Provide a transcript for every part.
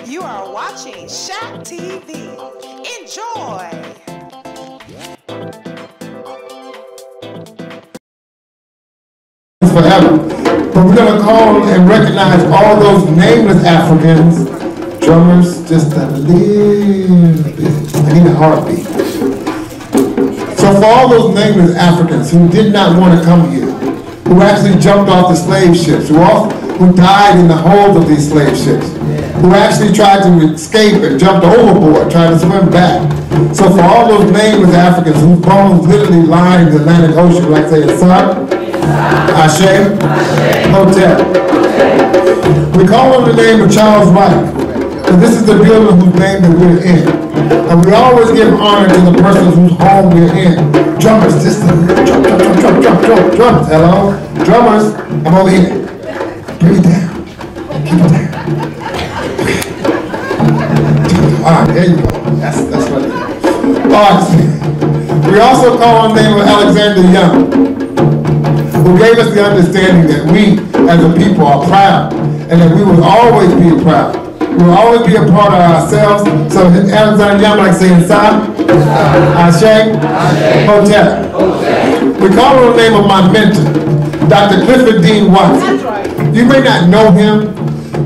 You are watching SHAQ TV. Enjoy. Forever. But we're going to call and recognize all those nameless Africans, drummers, just a little bit. I need a heartbeat. So for all those nameless Africans who did not want to come here, who actually jumped off the slave ships, who died in the holds of these slave ships, who actually tried to escape and jumped overboard, trying to swim back. So for all those nameless Africans whose bones literally line the Atlantic Ocean, like say a sun, Ashe, Hotel. We call on the name of Charles Wright, because this is the building whose name that we're in. And we always give honor to the persons whose home we're in. Drummers, just drum. Hello? Drummers, I'm over here. Bring it down. Keep it down. All right, there you go. That's what it is. All right. We also call on the name of Alexander Young, who gave us the understanding that we, as a people, are proud, and that we will always be proud. We will always be a part of ourselves. So Alexander Young, like saying, Sa, Ashe, Hotel. We call on the name of my mentor, Dr. Clifford Dean Watson. You may not know him,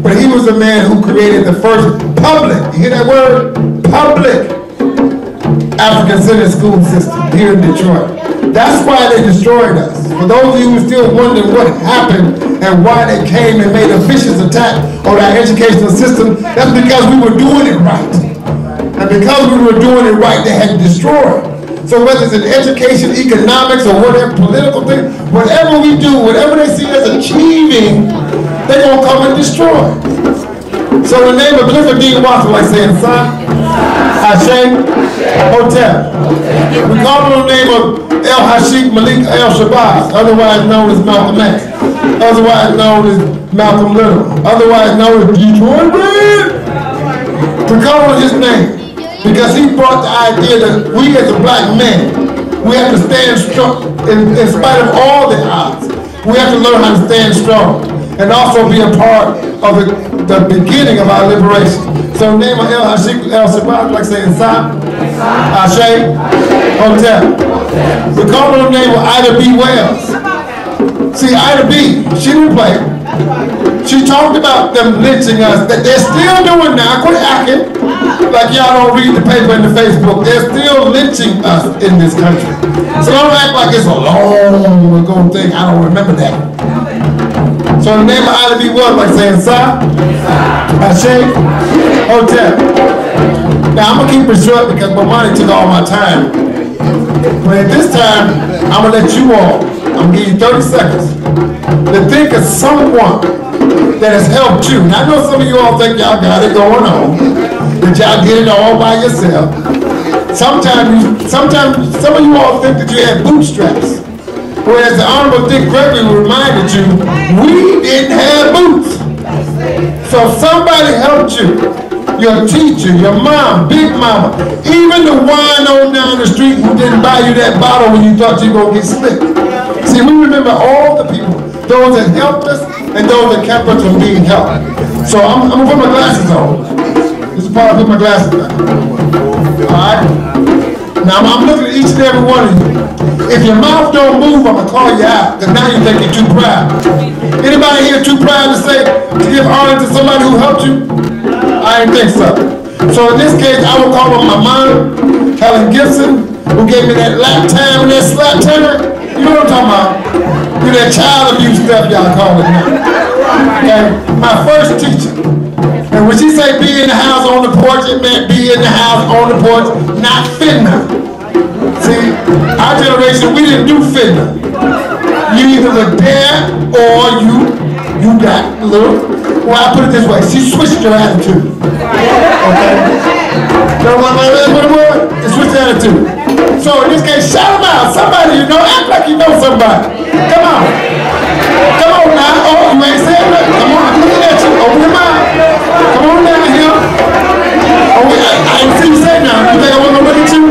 but he was the man who created the first public, you hear that word? Public African-centered school system here in Detroit. That's why they destroyed us. For those of you who still wondering what happened and why they came and made a vicious attack on our educational system, that's because we were doing it right. And because we were doing it right, they had to destroy it. So whether it's in education, economics, or whatever, political thing, whatever we do, whatever they see us achieving, they're going to come and destroy. So the name of Clifford Dean Watson, like saying, son, Ashe, Hotel. We call him the name of El Hashik Malik El Shabazz, otherwise known as Malcolm X, otherwise known as Malcolm Little, otherwise known as Detroit Red. We call him his name because he brought the idea that we as a black man, we have to stand strong in spite of all the odds. We have to learn how to stand strong and also be a part of the beginning of our liberation. So the name of El Hashik El Shabazz, like saying Sa, Ashe, Hotel. We call her the name of Ida B. Wells. See, Ida B., she didn't play. She talked about them lynching us, that they're still doing now. Quit acting like y'all don't read the paper and the Facebook. They're still lynching us in this country. So don't act like it's a long ago thing. I don't remember that. So the name of Ida B. Wells, like saying Sa, Ashe, Hotel. Now I'm gonna keep it short because my money took all my time. But at this time, I'm gonna let you all, I'm gonna give you 30 seconds to think of someone that has helped you. And I know some of you all think y'all got it going on, that y'all get it all by yourself. Sometimes some of you all think that you had bootstraps. Whereas the Honorable Dick Gregory reminded you, we didn't have boots. So somebody helped you. Your teacher, your mom, big mama, even the wine on down the street who didn't buy you that bottle when you thought you were going to get slick. See, we remember all the people, those that helped us and those that kept us from being helped. So I'm going to put my glasses on. This is part of put my glasses on. All right? Now I'm looking at each and every one of you. If your mouth don't move, I'm going to call you out, because now you think you're too proud. Anybody here too proud to give honor to somebody who helped you? I didn't think so. So in this case, I will call on my mom, Helen Gibson, who gave me that lap time and that slap time. You know what I'm talking about? Do that child abuse stuff y'all call it now. Okay? My first teacher. And when she say be in the house on the porch, it meant be in the house on the porch, not fitna. See, our generation, we didn't do fitna. You either were there or you got a little. Well, I put it this way, she switched your attitude. Okay? You know what it was? It switched your attitude. So in this case, shout them out. Somebody you know, act like you know somebody. Come on. Come on now. Oh, you ain't saying nothing. Come on, I'm looking at you. Open your mouth. Come on down here. Oh, I didn't see you say nothing. You think I wasn't going to look at you?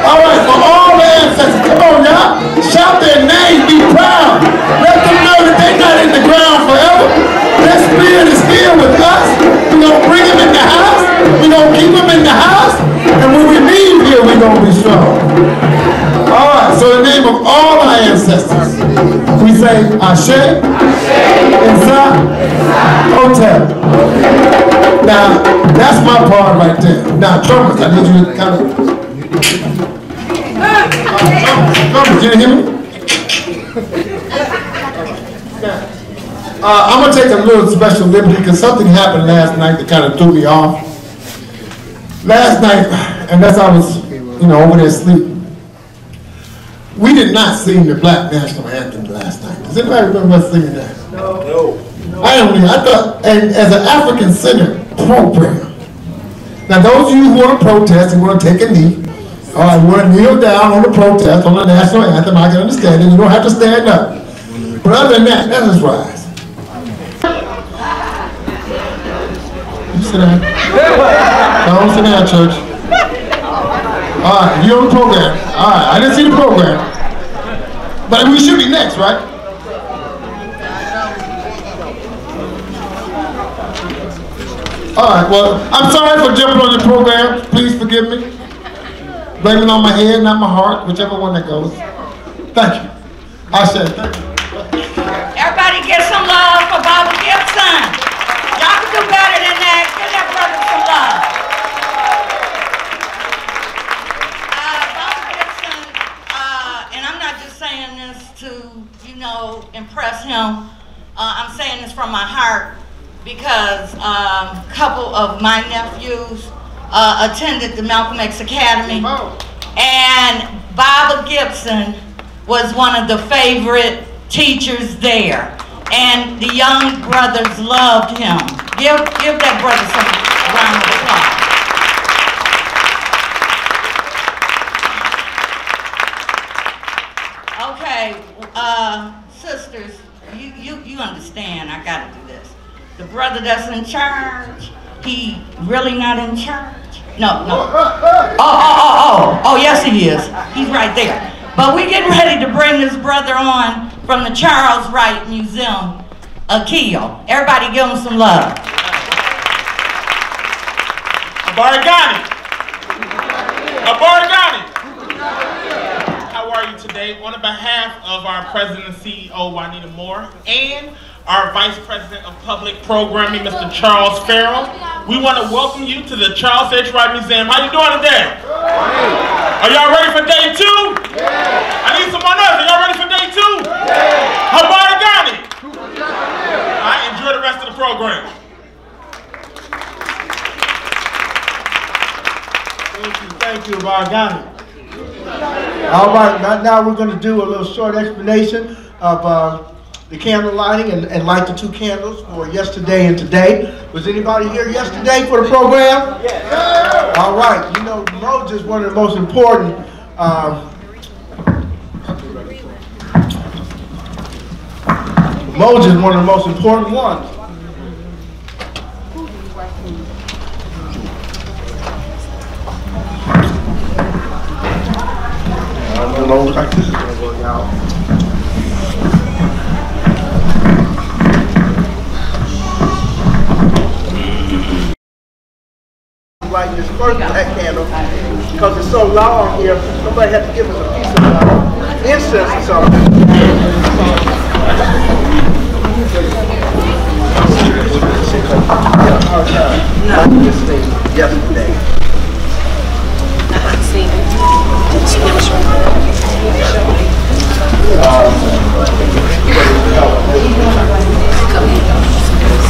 All right, for all the ancestors, come on y'all. Shout their name, be proud. Let them know that they're not in the ground forever. Let's be in here with us. We're going to bring him in the house. We're going to keep him in the house. And when we leave here, we're going to be strong. All right, so in the name of all our ancestors, we say Ashe, Insa, Hotel. Now, that's my part right there. Now, trumpets, I need you to kind of... trumpets, can you hear me? I'm going to take a little special liberty because something happened last night that kind of threw me off. Last night, and as I was, over there asleep, we did not sing the Black National Anthem last night. Does anybody remember us singing that? No. I thought, and as an African-centered program. Now, those of you who want to protest and want to take a knee, all right, you want to kneel down on the protest, on the national anthem, I can understand it. You don't have to stand up. But other than that, let us rise. You sit down. Don't sit down, church. All right, you're on the program. All right, I didn't see the program. But we should be next, right? All right, well, I'm sorry for jumping on your program. Please forgive me. Blame it on my head, not my heart, whichever one that goes. Thank you. I said thank you. Everybody get some love for Baba Gibson. Y'all can do better than that. Give that brother some love. Baba Gibson, and I'm not just saying this to, impress him. I'm saying this from my heart because a couple of my nephews attended the Malcolm X Academy, and Baba Gibson was one of the favorite teachers there, and the young brothers loved him. Give that brother some round of applause. Okay, sisters, you understand, I gotta do this. The brother that's in charge, he really not in charge? No. Oh, yes he is. He's right there. But we getting ready to bring this brother on from the Charles Wright Museum, Akil. Everybody give him some love. Abarigani. How are you today? On behalf of our President and CEO, Juanita Moore, and our Vice President of Public Programming, Mr. Charles Farrell, we want to welcome you to the Charles H. Wright Museum. How you doing today? Are y'all ready for day 2? I need some more noise. Are y'all ready for day 2? Habarigani. All right, enjoy the rest of the program. Thank you, Habarigani. All right, now we're going to do a little short explanation of the candle lighting and light the 2 candles for yesterday and today. Was anybody here yesterday for the program? Yes. All right. Moses is one of the most important ones. I don't know like this is going to work out. Lighting this first candle because it's so loud here. Somebody had to give us a piece of incense or something. Yesterday.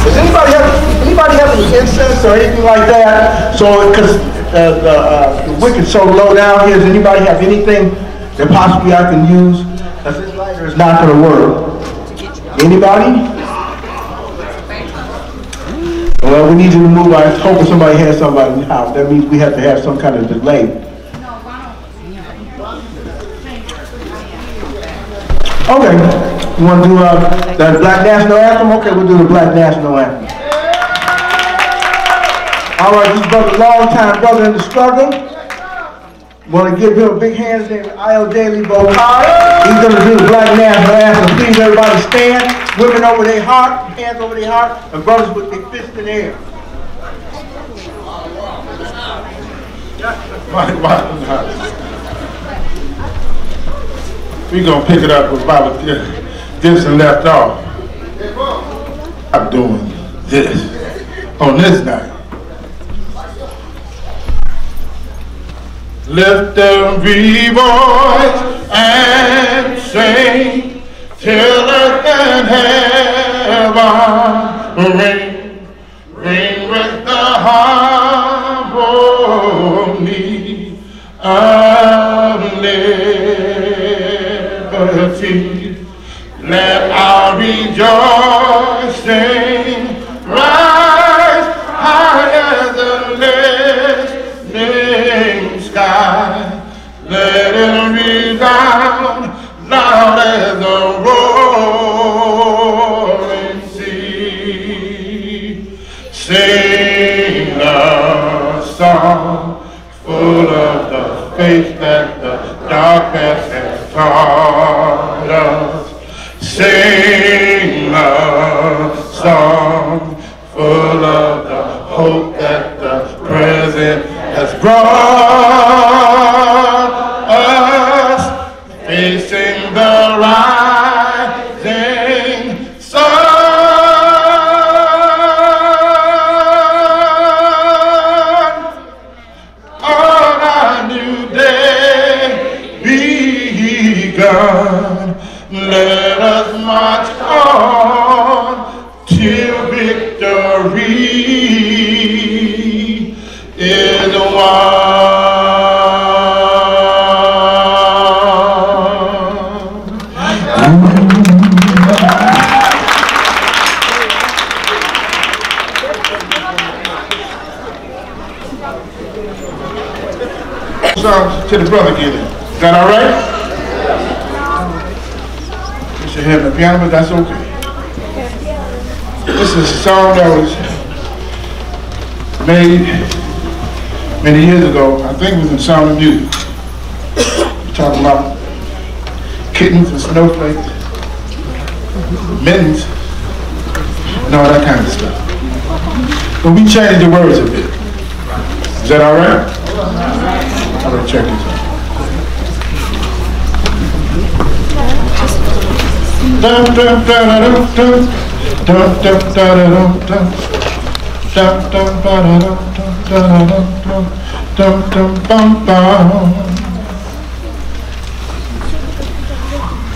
Does anybody have any incense or anything like that? So, because the wicket's so low down here, does anybody have anything that possibly I can use? Because this lighter is not going to work. Anybody? Well, we need you to move. I was hoping somebody had somebody in the house. That means we have to have some kind of delay. Okay, you want to do the Black National Anthem? Okay, we'll do the Black National Anthem. All right, this brother, long time brother in the struggle. Want to give him a big hand. His name is I.L. Daily Bocard. He's going to do the Black National Anthem. Please, everybody stand. Women over their heart, hands over their heart, and brothers with their fists in the air. We're going to pick it up with Bobby Gibson left off. I'm doing this on this night. Lift every voice and sing till earth and heaven ring, ring with the harmony of liberty. Let our rejoicing rise high as the listening sky. Let it resound loud as the roaring sea. Sing a song full of the faith that the darkness has taught us. Sing a song full of the hope that the present has brought us, facing the rising sun. On our new day begun, let us march on till victory is won. Song to the brother get it. Is that all right? You should have the piano, but that's okay. This is a song that was made many years ago. I think it was in Sound of Music. We're talking about kittens and snowflakes, mittens, and all that kind of stuff. But we changed the words a bit. Is that all right? I'm gonna check this out. Dum dum da da dum dum dum dum da da dum dum dum dum da da dum dum dum bum bum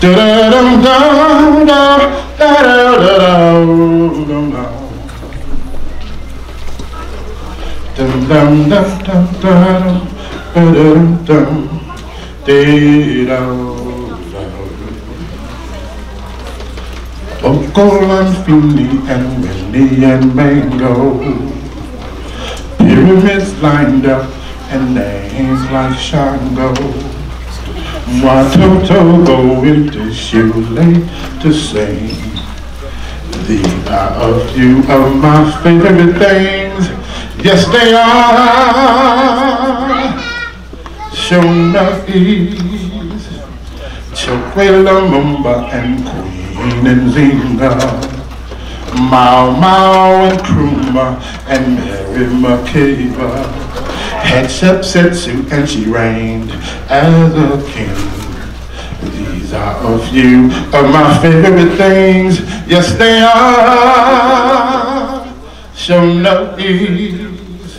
da da dum dum da da da dum dum dum dum dum dum dum dum. Vocal and Philly and Winnie and Mango, pyramids lined up and names like Shango. Watoto going to Shule to sing. These are a few of my favorite things. Yes, they are. Shona is Chokwela Mumba and Queen and Zinga, Mau Mau and Kruma and Mary McCabe had Setsu and she reigned as a king. These are a few of my favorite things. Yes, they are. Shona is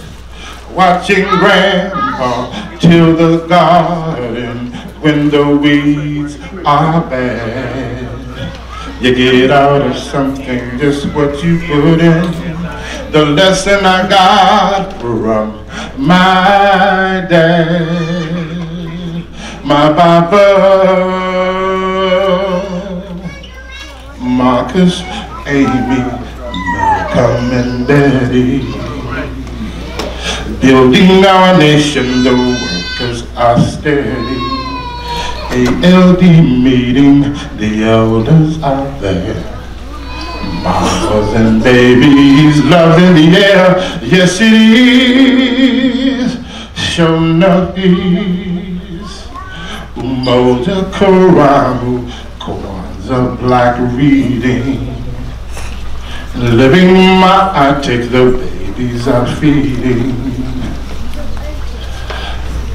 watching Grandpa till the garden when the weeds are bad. You get out of something just what you put in. The lesson I got from my dad, my papa, Marcus, Amy, Malcolm and Daddy. Building our nation, the workers are steady. ALD meeting, the elders are there. Mamas and babies, love in the air, yes it is. Shona is Umoja Karamu Kwanzaa black reading. Living I take the babies I'm feeding.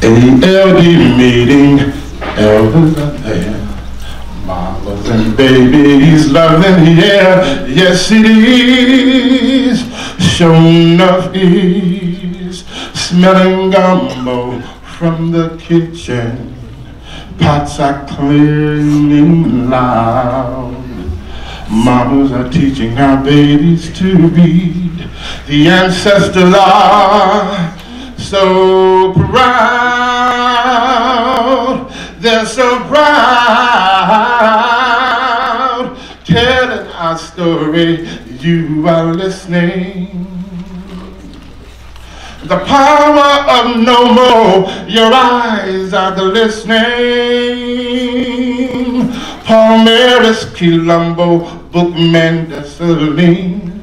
ALD meeting, elders are there. Mamas and babies loving here. Yes it is. Sure enough is. Smelling gumbo from the kitchen. Pots are cleaning loud. Mamas are teaching our babies to read. The ancestors are so proud. They're so proud. Telling our story, you are listening. The power of no more, your eyes are glistening. Palmaris, Quilombo, Bookman, Desaline.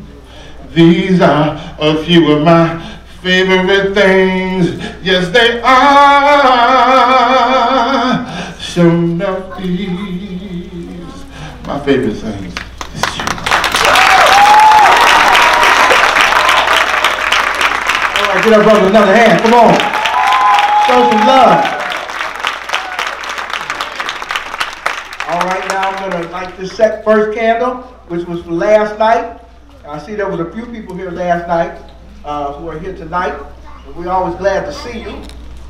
These are a few of my favorite things. Yes, they are. Show enough these. My favorite things. All right, get up, brother, another hand. Come on. Show some love. All right, now I'm going to light this first candle, which was for last night. I see there was a few people here last night who are here tonight. And we're always glad to see you.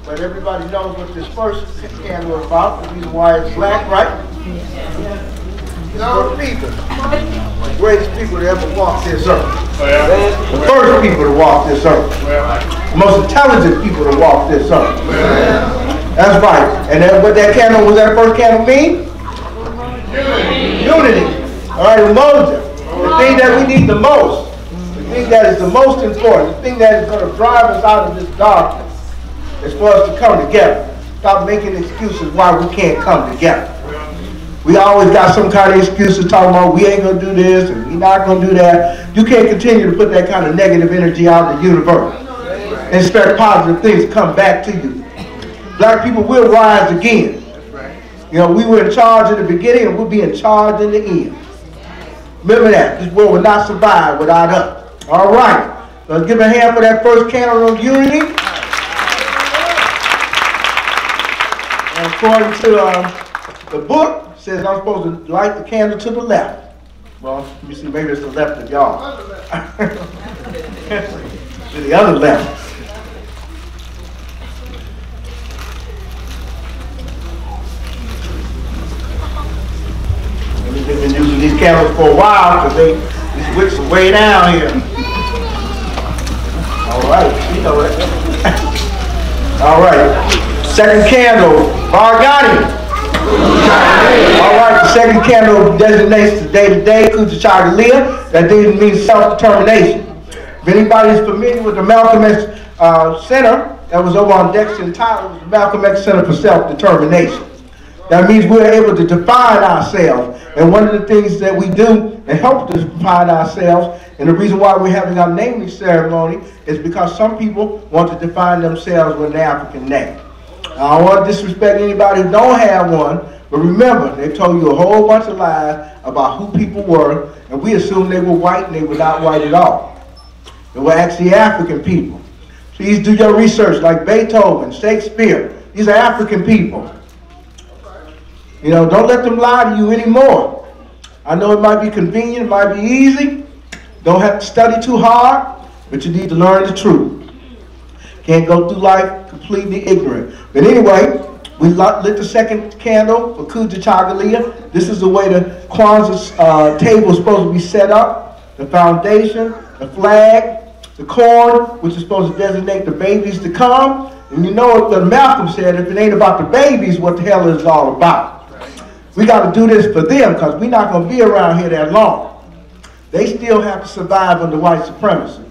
But everybody knows what this first candle is about, the reason why it's black, right? The people. The greatest people to ever walk this earth. The first people to walk this earth. The most intelligent people to walk this earth. That's right. And then what that candle, was that first candle mean? Unity. All right, Umoja. The thing that we need the most. The thing that is the most important. The thing that is going to drive us out of this darkness is for us to come together. Stop making excuses why we can't come together. We always got some kind of excuses talking about we ain't going to do this and we're not going to do that. You can't continue to put that kind of negative energy out in the universe and expect positive things to come back to you. Black people will rise again. You know, we were in charge in the beginning and we'll be in charge in the end. Remember that. This world will not survive without us. All right. Let's give a hand for that first candle of unity. And according to the book, it says I'm supposed to light the candle to the left. Well, let me see, maybe it's the left of y'all. To the other left. We've been using these candles for a while because these wicks are way down here. All right, you know it. All right, second candle, Bargani. All right, the second candle designates the day-to-day, Kujichagulia. That didn't mean self-determination. If anybody is familiar with the Malcolm X Center that was over on Dexter and Tyler, it was the Malcolm X Center for Self-Determination. That means we're able to define ourselves. And one of the things that we do and help to define ourselves, and the reason why we're having our naming ceremony is because some people want to define themselves with an African name. Now, I don't want to disrespect anybody who don't have one, but remember, they told you a whole bunch of lies about who people were, and we assumed they were white, and they were not white at all. They were actually African people. Please do your research, like Beethoven, Shakespeare. These are African people. You know, don't let them lie to you anymore. I know it might be convenient, it might be easy. Don't have to study too hard, but you need to learn the truth. Can't go through life completely ignorant. But anyway, we lit the second candle for Kujichagulia. This is the way the Kwanzaa table is supposed to be set up. The foundation, the flag, the corn, which is supposed to designate the babies to come. And you know what Malcolm said, if it ain't about the babies, what the hell is it all about? We got to do this for them because we're not going to be around here that long. They still have to survive under white supremacy.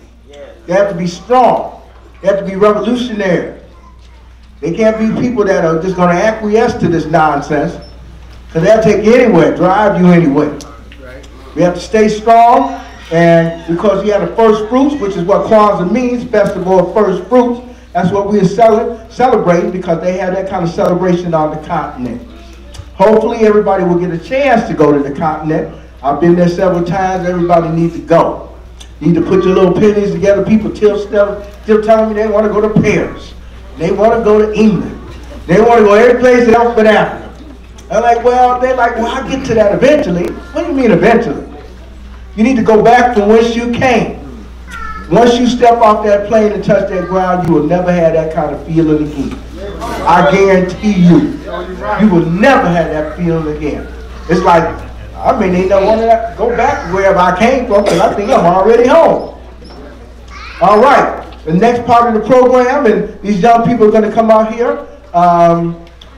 They have to be strong. They have to be revolutionary. They can't be people that are just going to acquiesce to this nonsense because they'll take you anywhere, drive you anywhere. We have to stay strong, and because you have the first fruits, which is what Kwanzaa means, festival of first fruits, That's what we're celebrating, because they have that kind of celebration on the continent. Hopefully everybody will get a chance to go to the continent. I've been there several times. Everybody needs to go. You need to put your little pennies together. People still telling me they want to go to Paris. They want to go to England. They want to go every place else but Africa. I'm like, well, they're like, well, I'll get to that eventually. What do you mean eventually? You need to go back from whence you came. Once you step off that plane and touch that ground, you will never have that kind of feeling again. I guarantee you. You will never have that feeling again. It's like, I mean, they don't want to go back wherever I came from, because I think I'm already home. All right, the next part of the program, and these young people are going to come out here.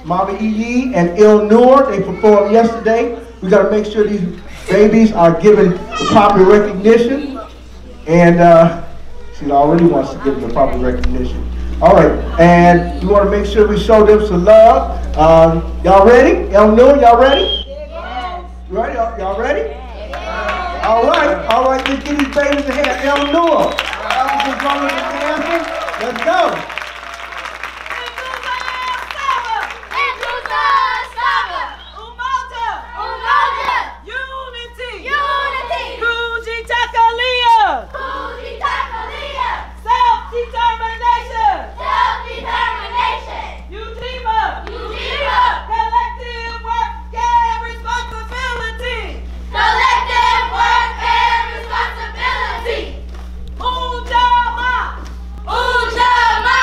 Mama Iyi and Il Noor, they performed yesterday. We got to make sure these babies are given the proper recognition. And she already wants to give them the proper recognition. All right, and we want to make sure we show them some love. Y'all ready? Il Noor, y'all ready? Yes. You ready? Y'all ready? Yes. All right, let's give these babies a hand. Il Noor. Let's go. Kujichagulia! Kujichagulia! Self-determination! Self-determination! Ujima! Ujima! Collective work and responsibility! Collective work and responsibility! Ujama! Ujama!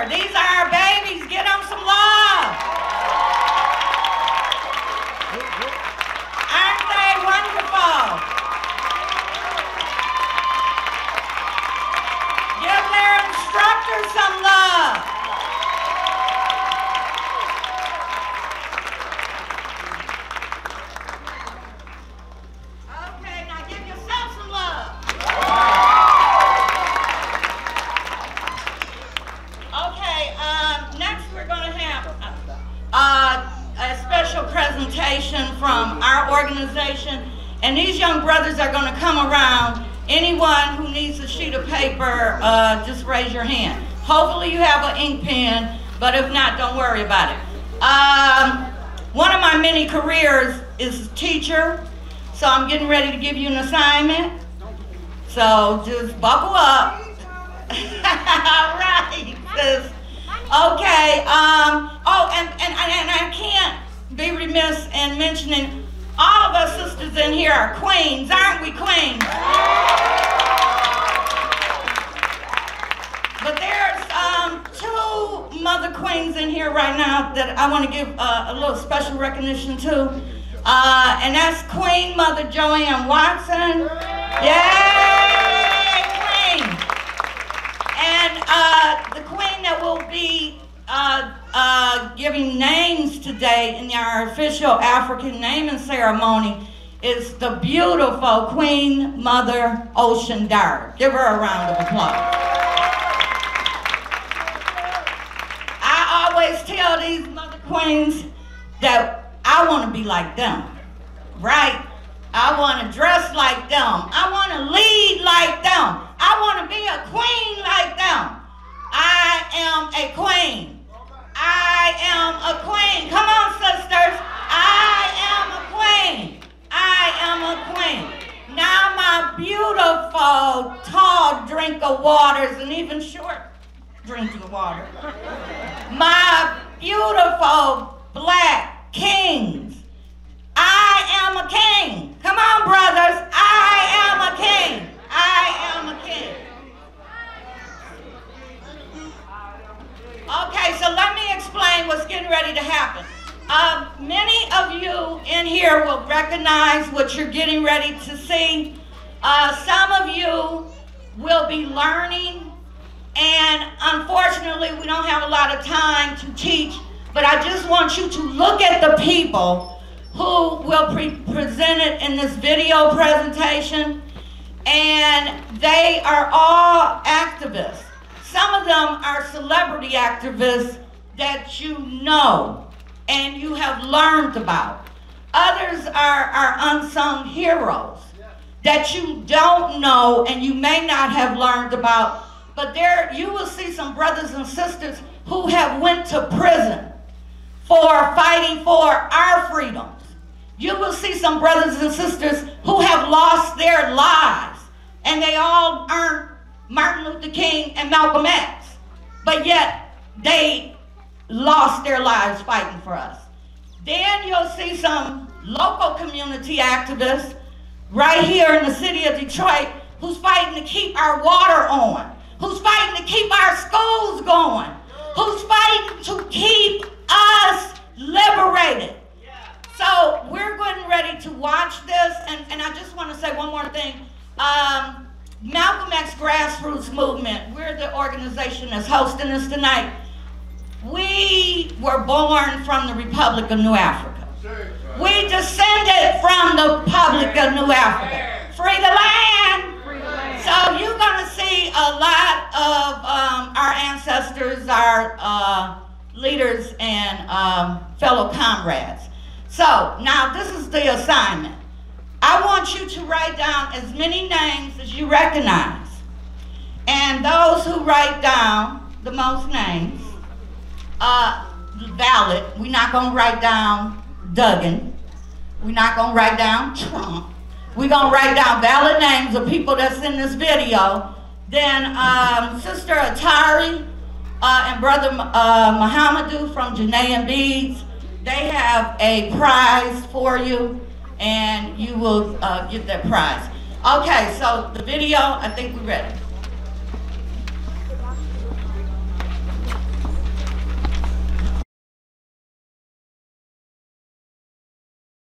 here. These are our babies. Get them some love. Aren't they wonderful? Give their instructors some love. Okay, now give yourself some love. Okay, next we're going to have a special presentation from our organization, and these young brothers are going to come around. Anyone who needs a sheet of paper, just raise your hand. Hopefully you have an ink pen, but if not, don't worry about it. One of my many careers is teacher, so I'm getting ready to give you an assignment. So just buckle up. All right, sis. Okay. Oh, and I can't be remiss in mentioning all of us sisters in here are queens, aren't we, queens? But there's two mother queens in here right now that I want to give a little special recognition to, and that's Queen Mother Joanne Watson. Yay, Queen! And the queen that will be giving names today in our official African naming ceremony is the beautiful Queen Mother Ocean Dart. Give her a round of applause. I always tell these mother queens that I want to be like them, right? I want to dress like them. I want to lead like them. I want to be a queen like them. I am a queen. I am a queen. Come on, sisters. I am a queen. I am a queen. Now my beautiful, tall drink of waters and even short drink of water. My beautiful black kings. I am a king. Come on, brothers. I am a king. I am a king. Okay, so let me explain what's getting ready to happen. Many of you in here will recognize what you're getting ready to see. Some of you will be learning, and unfortunately we don't have a lot of time to teach, but I just want you to look at the people who will be presented in this video presentation, and they are all activists. Some of them are celebrity activists that you know and you have learned about. Others are unsung heroes that you don't know and you may not have learned about, but there you will see some brothers and sisters who have went to prison for fighting for our freedoms. You will see some brothers and sisters who have lost their lives, and they all aren't Martin Luther King and Malcolm X, but yet they lost their lives fighting for us. Then you'll see some local community activists right here in the city of Detroit who's fighting to keep our water on, who's fighting to keep our schools going, who's fighting to keep us liberated. So we're getting ready to watch this, and I just want to say one more thing. Malcolm X Grassroots Movement, we're the organization that's hosting this tonight. We were born from the Republic of New Africa. We descended from the Republic of New Africa. Free the land! Free the land. So you're going to see a lot of our ancestors, our leaders, and fellow comrades. So now this is the assignment. I want you to write down as many names as you recognize. And those who write down the most names, valid. We're not going to write down Duggan. We're not going to write down Trump. We're going to write down valid names of people that's in this video. Then Sister Atari and Brother Muhammadu from Janae Beads, they have a prize for you, and you will get that prize. Okay, so the video, I think we're ready.